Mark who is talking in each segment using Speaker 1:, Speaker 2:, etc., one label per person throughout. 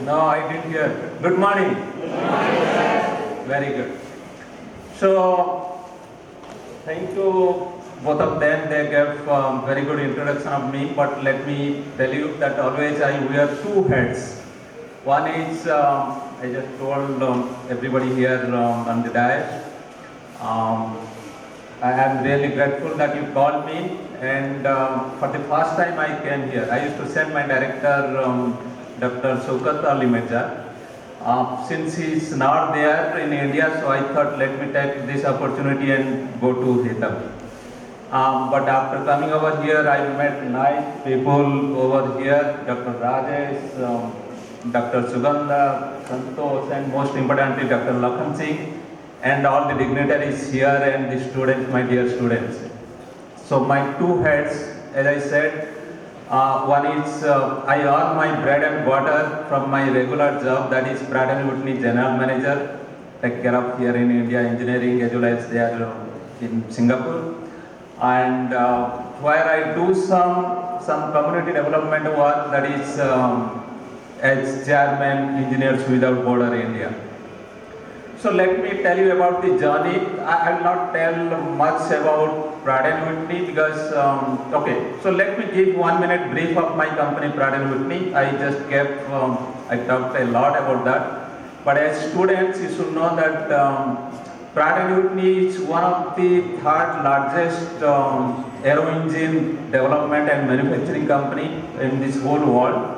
Speaker 1: No, I didn't hear. Good morning.
Speaker 2: Good morning, sir.
Speaker 1: Very good. So, thank you both of them. They gave very good introduction of me. But let me tell you that always I wear two hats. One is I just told everybody here on the dais. I am really grateful that you called me, and for the first time I came here. I used to send my director, Dr. Shaukat Ali Mirza. Since he is not there in India, so I thought let me take this opportunity and go to Hitam. But after coming over here, I met nice people over here, Dr. Rajesh, Dr. Sugandha, Santosh, and most importantly, Dr. Lakhan Singh, and all the dignitaries here and the students, my dear students. So my two heads, as I said, one is I earn my bread and butter from my regular job, that is Pratt & Whitney General Manager, take care of here in India engineering as well as there in Singapore. And where I do some community development work, that is as Chairman Engineers Without Border India. So let me tell you about the journey. I will not tell much about Pratt & Whitney because, okay, so let me give 1 minute brief of my company Pratt & Whitney. I just gave, I talked a lot about that. But as students, you should know that Pratt & Whitney is one of the third largest aero engine development and manufacturing company in this whole world.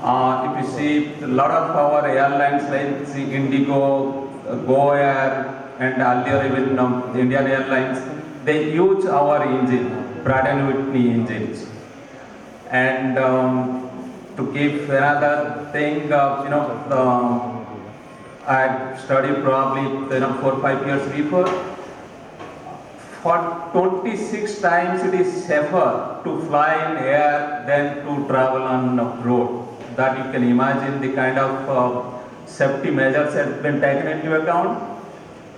Speaker 1: If you see a lot of our airlines like Indigo, Go Air, and earlier even the Indian Airlines, they use our engine, Pratt & Whitney engines. And to give another thing, I studied probably 4 or 5 years before. For 26 times it is safer to fly in air than to travel on road. That you can imagine the kind of safety measures have been taken into account.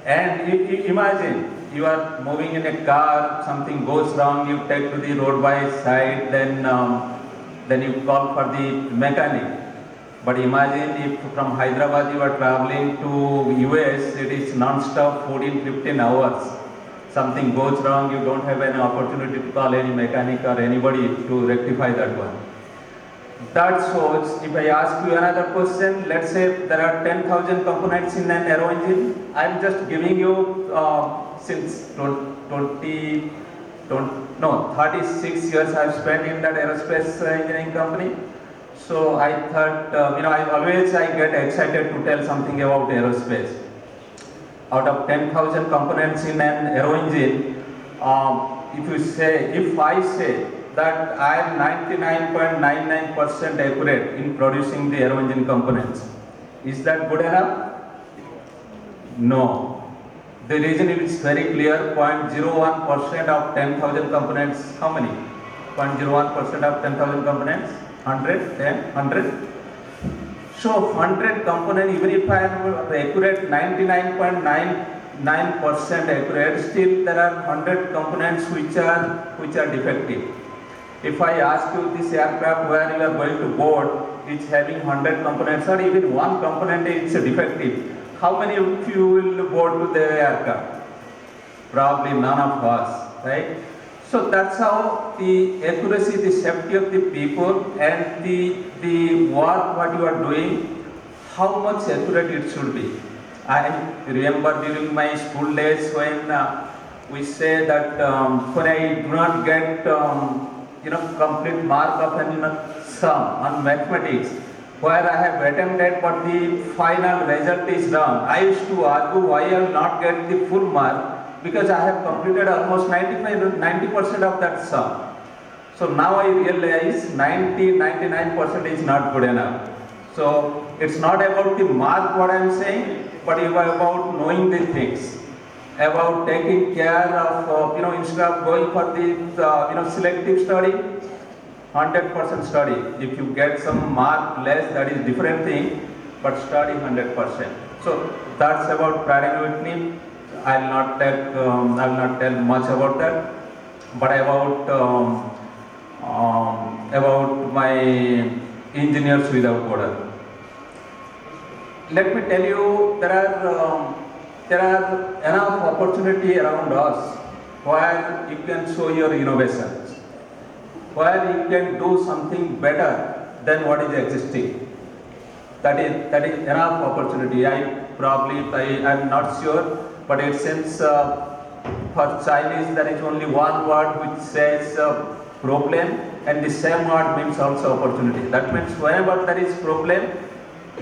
Speaker 1: And imagine you are moving in a car, something goes wrong, you take to the roadway side, then you call for the mechanic. But imagine if from Hyderabad you are traveling to US, it is non-stop 14-15 hours. Something goes wrong, you don't have an opportunity to call any mechanic or anybody to rectify that one. That shows, if I ask you another question, let's say there are 10,000 components in an aero engine. I'm just giving you, since 36 years I've spent in that aerospace engineering company. So I thought, I get excited to tell something about aerospace. Out of 10,000 components in an aero engine, if I say that I am 99.99% accurate in producing the aero engine components, is that good enough? No. The reason is very clear. 0.01% of 10,000 components, how many? 0.01% of 10,000 components? 100, 10, 100? So 100 components, even if I am accurate 99.99% accurate, still there are 100 components which are defective. If I ask you this aircraft where you are going to board, it's having 100 components or even one component is defective, how many of you will board to the aircraft? Probably none of us, right? So that's how the accuracy, the safety of the people and the work what you are doing, how much accurate it should be. I remember during my school days when we say that when I do not get complete mark of a sum on mathematics, where I have attempted but the final result is wrong, I used to argue why I will not get the full mark, because I have completed almost 90% of that sum. So now I realize 99% is not good enough. So it's not about the mark what I am saying, but it's about knowing the things, about taking care of, instead of going for the, selective study, 100% study. If you get some mark less, that is different thing, but study 100%. So that's about Pratt & Whitney. I will not tell much about that, but about my Engineers Without Border. let me tell you, there are enough opportunity around us where you can show your innovations, where you can do something better than what is existing. That is enough opportunity. I'm not sure, but it seems for Chinese there is only one word which says problem, and the same word means also opportunity. That means whenever there is problem,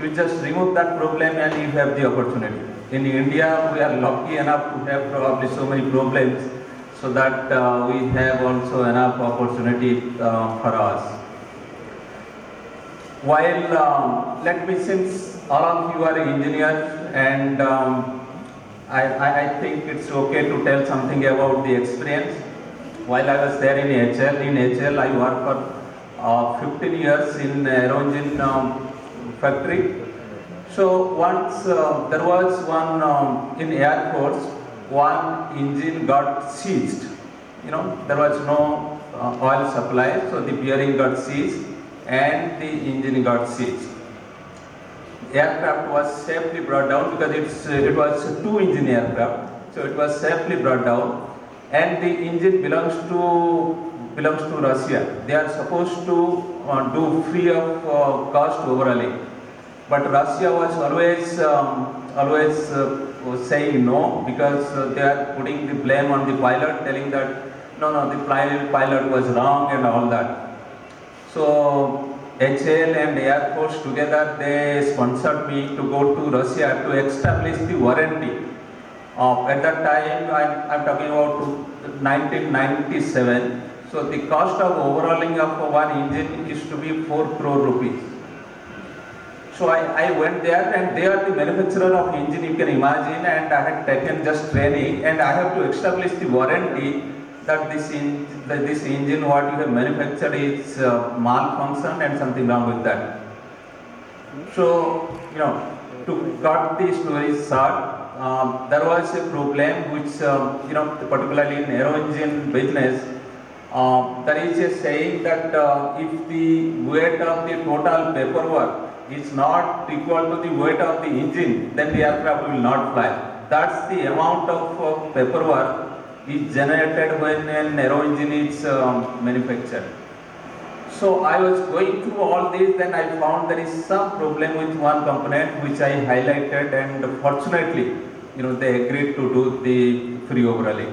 Speaker 1: you just remove that problem and you have the opportunity. In India, we are lucky enough to have probably so many problems, so that we have also enough opportunity for us. While let me, since all of you are engineers, and I think it's okay to tell something about the experience. While I was there in HL I worked for 15 years in aero engine factory. So once there was one in Air Force, one engine got seized. There was no oil supply, so the bearing got seized and the engine got seized. Aircraft was safely brought down because it was a two-engine aircraft, so it was safely brought down, and the engine belongs to Russia. They are supposed to do free of cost overhauling, but Russia was always saying no, because they are putting the blame on the pilot, telling that no, the pilot was wrong and all that. So HL and Air Force together, they sponsored me to go to Russia to establish the warranty. At that time, I'm talking about 1997. So the cost of overhauling of one engine used to be 4 crore rupees. So I went there, and they are the manufacturer of engine, you can imagine, and I had taken just training, and I have to establish the warranty that this engine what you have manufactured is malfunctioned and something wrong with that. So, to cut the story short, there was a problem which, particularly in aero engine business, there is a saying that if the weight of the total paperwork is not equal to the weight of the engine, then the aircraft will not fly. That's the amount of paperwork is generated when an aero engine is manufactured. So I was going through all this, then I found there is some problem with one component which I highlighted, and fortunately, they agreed to do the free overhauling.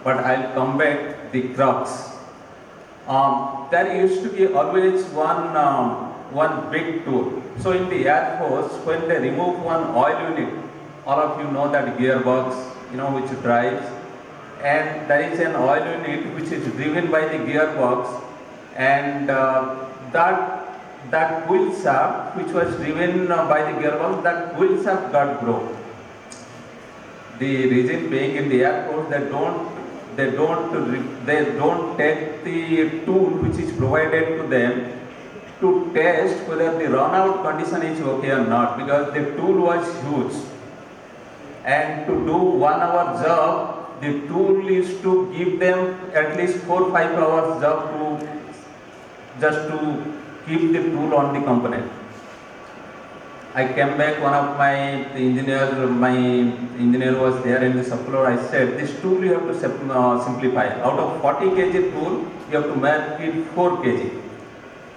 Speaker 1: But I'll come back the crux. There used to be always one big tool. So in the Air Force, when they remove one oil unit, all of you know that gearbox, which drives, and there is an oil unit which is driven by the gearbox, and that wheel shaft which was driven by the gearbox, that wheel shaft got broke. The reason being, in the Air Force, they don't take the tool which is provided to them to test whether the run out condition is okay or not, because the tool was huge, and to do 1 hour job, the tool is to give them at least 4-5 hours job just to keep the tool on the component. I came back, my engineer was there in the subfloor. I said, this tool you have to simplify. Out of 40 kg tool, you have to make it 4 kg.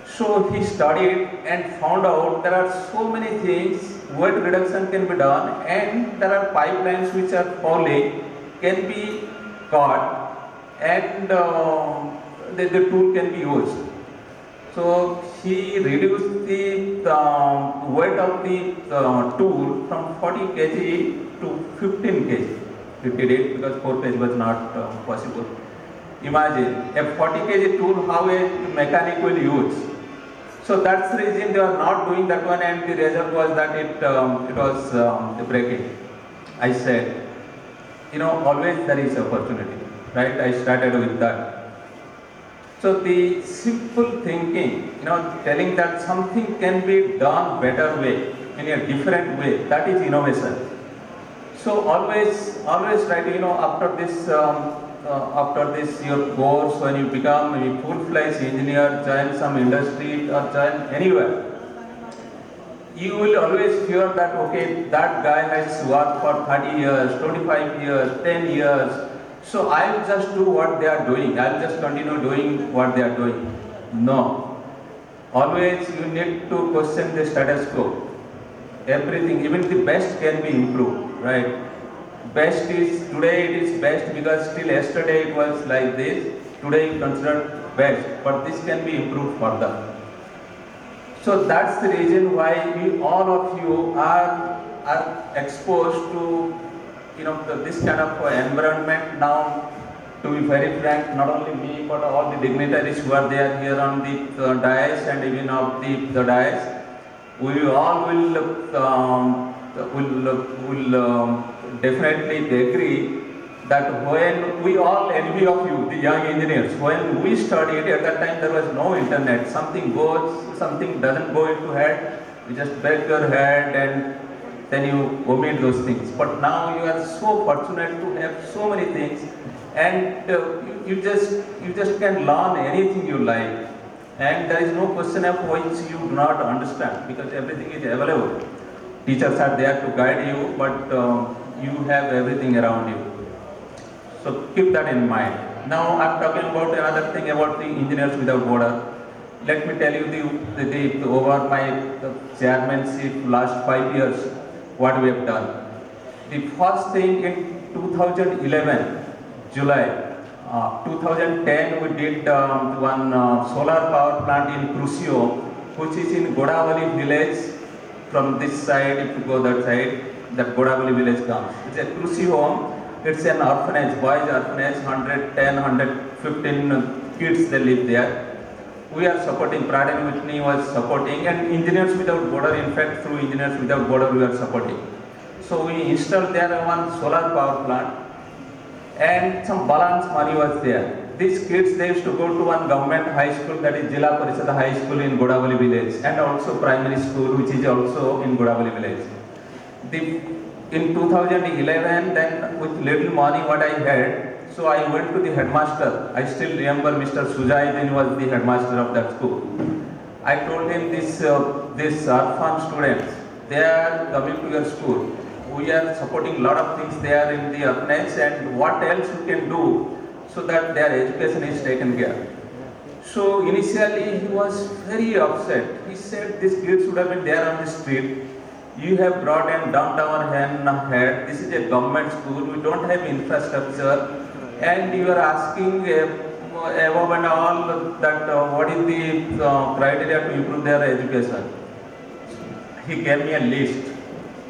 Speaker 1: So he studied and found out there are so many things, weight reduction can be done, and there are pipelines which are falling, can be cut, and the tool can be used. So he reduced the weight of the tool from 40 kg to 15 kg. He did it because 4 kg was not possible. Imagine a 40 kg tool, how a mechanic will use. So that's the reason they are not doing that one, and the result was that it was breaking. I said, always there is opportunity, right? I started with that. So the simple thinking, telling that something can be done better way, in a different way, that is innovation. So always try to, after this your course, when you become a full-fledged engineer, join some industry or join anywhere, you will always fear that, okay, that guy has worked for 30 years, 25 years, 10 years, so I'll just do what they are doing, I'll just continue doing what they are doing. No. Always you need to question the status quo. Everything, even the best can be improved, right? Best is, today it is best because till yesterday it was like this, today you consider best, but this can be improved further. So that's the reason why we, all of you are exposed to, this kind of environment now. To be very frank, not only me but all the dignitaries who are there here on the dais and even of the dais, we all will definitely agree that when we all envy of you, the young engineers, when we studied at that time there was no internet. Something goes, something doesn't go into head, you just beg your head and then you omit those things. But now you are so fortunate to have so many things, and you just can learn anything you like, and there is no question of which you do not understand because everything is available. Teachers are there to guide you, but you have everything around you. So keep that in mind. Now I'm talking about another thing about the Engineers Without Border. Let me tell you the over my chairmanship last 5 years what we have done. The first thing in 2011 July, 2010 we did one solar power plant in Crucio, which is in Godavali village. From this side, if you go that side, that Godavali village comes. It's a Crucio home. It's an orphanage, boys orphanage, 110, 115 kids they live there. We are supporting, Pratt and Whitney was supporting, and Engineers Without Border, in fact through Engineers Without Border we are supporting. So we installed there one solar power plant, and some balance money was there. These kids, they used to go to one government high school, that is Jila Parishad High School in Godavali village, and also primary school which is also in Godavali village. In 2011, then with little money what I had, so I went to the headmaster. I still remember Mr. Sujai then was the headmaster of that school. I told him this orphan students, they are coming to your school. We are supporting a lot of things there in the orphanage, and what else we can do so that their education is taken care. So initially he was very upset. He said these kids should have been there on the street. You have brought and dumped our head. This is a government school. We don't have infrastructure, and you are asking above and all that what is the criteria to improve their education. He gave me a list.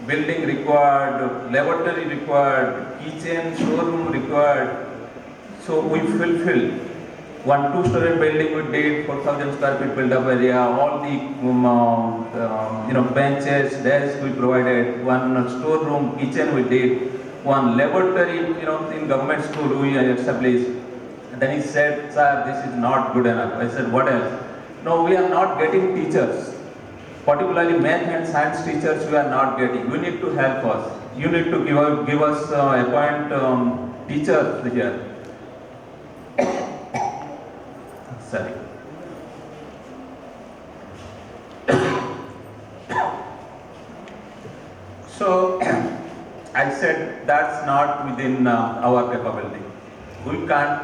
Speaker 1: Building required, laboratory required, kitchen, showroom required. So we fulfilled. One 2-story building we did, 4,000 square feet build-up area, all the benches, desks we provided, one storeroom, kitchen we did, one laboratory, in government school we established. And then he said, sir, this is not good enough. I said, what else? No, we are not getting teachers. Particularly math and science teachers we are not getting. You need to help us. You need to give us appoint teachers here. Sorry. So I said that's not within our capability. We can't.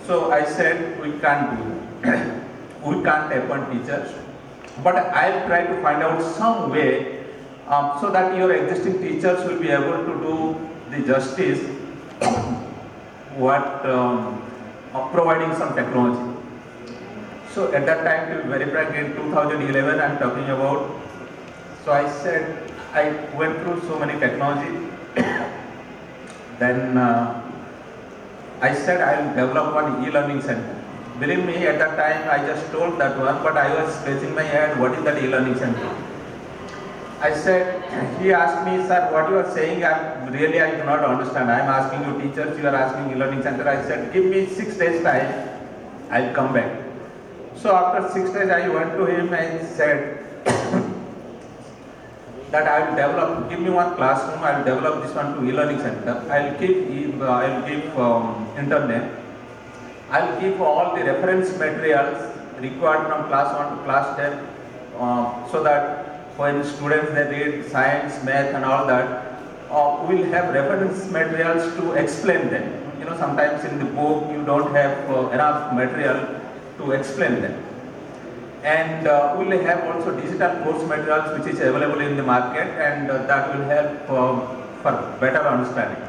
Speaker 1: So I said we can't do. We can't appoint teachers. But I'll try to find out some way so that your existing teachers will be able to do the justice what providing some technology. So at that time, to be very frank, in 2011 I'm talking about. So I said I went through so many technology. Then I said I will develop one e-learning center. Believe me, at that time I just told that one, but I was scratching my head, what is that e-learning center? I said, he asked me, sir, what you are saying, I do not understand. I am asking you teachers, you are asking e-learning center. I said, give me 6 days time, I will come back. So after 6 days I went to him and said, that I will develop, give me one classroom, I will develop this one to e-learning center. I will give internet. I will give all the reference materials required from class 1 to class 10 so that when students they read science, math and all that, we will have reference materials to explain them. You know, sometimes in the book you don't have enough material to explain them. And we will have also digital course materials which is available in the market, and that will help for better understanding.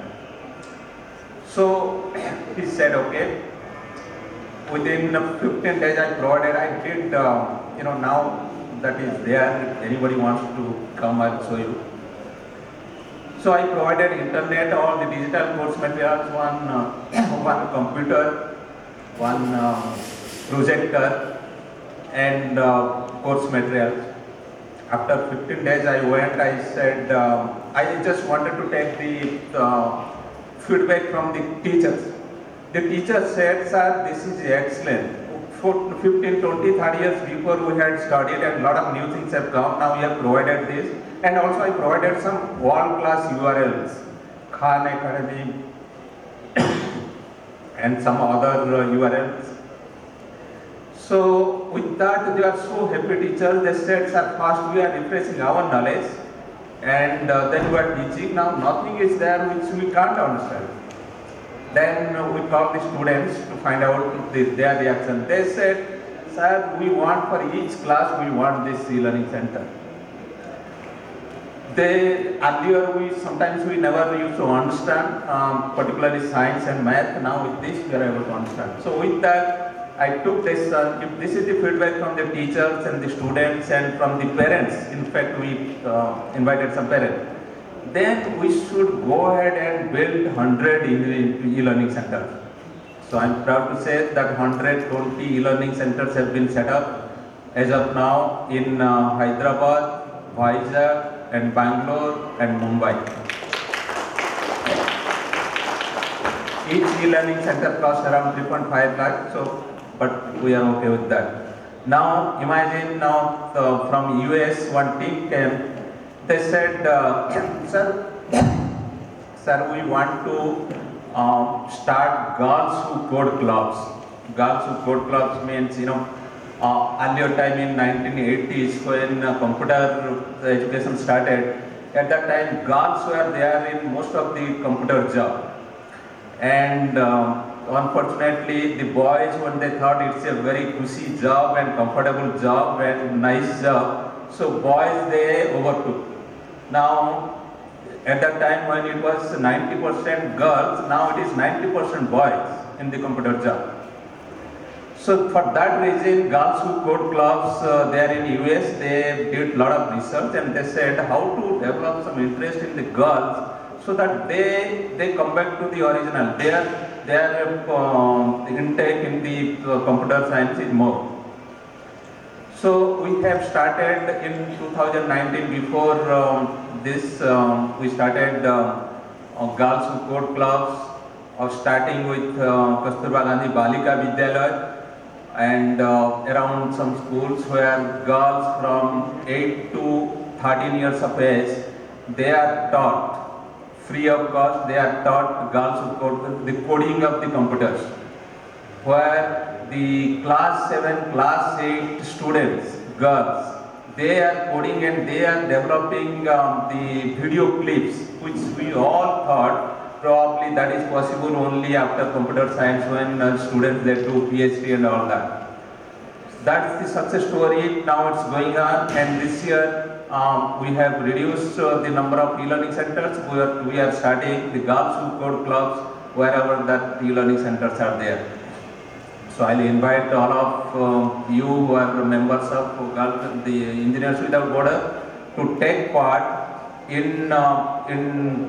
Speaker 1: So he said, okay. Within 15 days I provided, I did, now that is there, anybody wants to come, I'll show you. So I provided internet, all the digital course materials, one computer, one projector and course materials. After 15 days I went, I said, I just wanted to take the feedback from the teachers. The teacher said, sir, this is excellent. For 15, 20, 30 years before we had studied and a lot of new things have come. Now we have provided this. And also I provided some world-class URLs, Khan Academy and some other URLs. So with that, they are so happy teachers. They said, sir, first we are refreshing our knowledge and then we are teaching. Now nothing is there which we can't understand. Then we called the students to find out their reaction. They said, sir, we want for each class, we want this e-learning center. Earlier sometimes we never used to understand, particularly science and math. Now with this we are able to understand. So with that, I took this, if this is the feedback from the teachers and the students and from the parents. In fact, we invited some parents. Then we should go ahead and build 100 e-learning centers. So I'm proud to say that 120 e-learning centers have been set up as of now in Hyderabad, Vizag and Bangalore and Mumbai. Each e-learning center costs around 3.5 lakh, but we are okay with that. Now imagine from US one team came. They said, sir, we want to start girls who code clubs. Girls who code clubs means, earlier time in 1980s when computer education started, at that time girls were there in most of the computer job. And unfortunately, the boys, when they thought it's a very cushy job and comfortable job and nice job, so boys they overtook. Now, at that time when it was 90% girls, now it is 90% boys in the computer job. So for that reason, girls who code clubs there in US, they did a lot of research and they said how to develop some interest in the girls so that they come back to the original. Their intake in the computer science is more. So we have started in 2019. Before this, we started girls who code clubs, starting with Kasturba Gandhi Balika Vidyalaya, and around some schools where girls from 8 to 13 years of age, they are taught free of cost. They are taught girls who code the coding of the computers, where the class 7, class 8 students, girls, they are coding and they are developing the video clips, which we all thought probably that is possible only after computer science when students they do PhD and all that. That's the success story. Now it's going on, and this year we have reduced the number of e-learning centers. We are starting the girls who code clubs wherever that e-learning centers are there. So I'll invite all of you who are members of the Engineers Without Border to take part in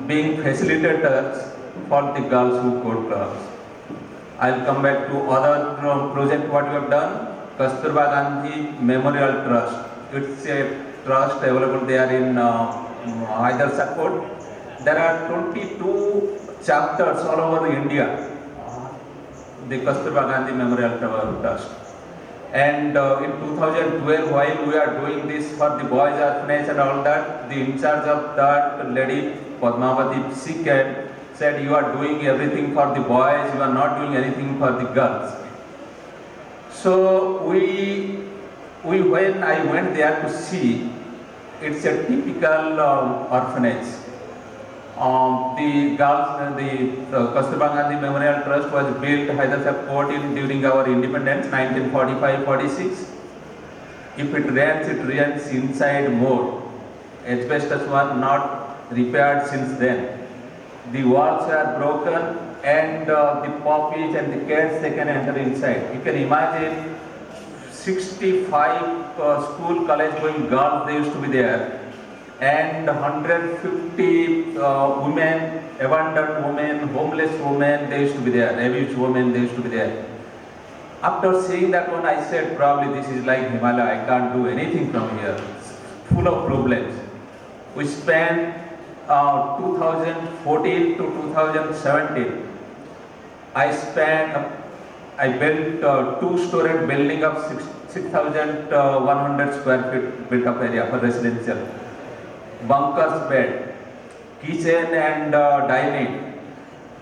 Speaker 1: being facilitators for the girls who code clubs. I'll come back to other project what we have done. Kasturba Gandhi Memorial Trust. It's a trust available there in Hyderabad. There are 22 chapters all over India. The Kasturba Gandhi Memorial Trust. And in 2012, while we are doing this for the boys orphanage and all that, the in charge of that lady, Padmavati, she came, said, you are doing everything for the boys, you are not doing anything for the girls. So when I went there to see, it's a typical orphanage. The girls, the Kasturba Gandhi Memorial Trust was built Hyderabad Port during our independence, 1945-46. If it rains inside more. Asbestos was not repaired since then. The walls are broken and the puppies and the cats, they can enter inside. You can imagine 65 school college going girls, they used to be there. And 150 women, abandoned women, homeless women, they used to be there, abused women, they used to be there. After seeing that one, I said, probably this is like Himalaya, I can't do anything from here. It's full of problems. We spent 2014 to 2017. I built two-story building of 6,100 square feet built up area for residential. Bunkers bed, kitchen and dining.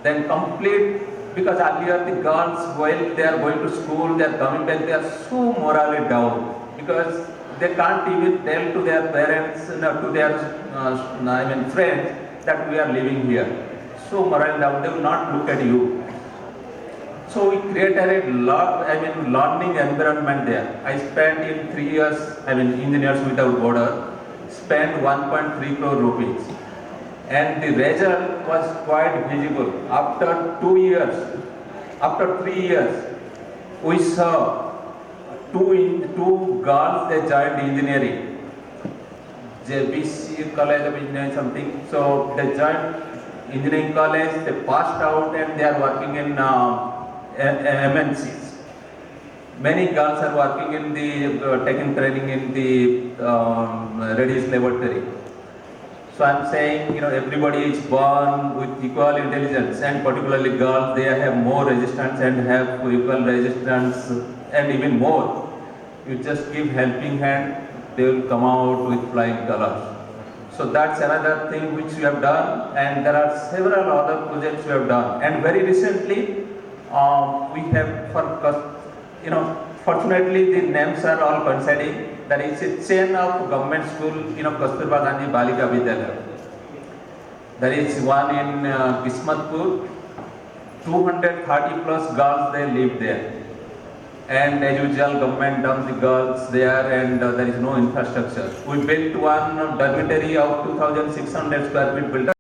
Speaker 1: Then complete, because earlier the girls, while they are going to school, they are coming back, they are so morally down because they can't even tell to their parents, to their friends that we are living here. So morally down, they will not look at you. So we created a learning environment there. I spent in 3 years, Engineers Without Border, spent 1.3 crore rupees. And the result was quite visible. After 3 years, we saw two girls, they joined engineering. JBC College of Engineering something. So they joined engineering college, they passed out and they are working in MNCs. Many girls are working in the, taking training in the Reddy's laboratory. So I'm saying, everybody is born with equal intelligence, and particularly girls, they have more resistance and have equal resistance and even more. You just give helping hand, they will come out with flying colors. So that's another thing which we have done, and there are several other projects we have done. And very recently, we have, fortunately the names are all coinciding. There is a chain of government school, Kasturba Gandhi Balika Vidyalaya. There is one in Kismatpur, 230 plus girls, they live there. And as usual, government dumped the girls there and there is no infrastructure. We built one dormitory of 2,600 square feet built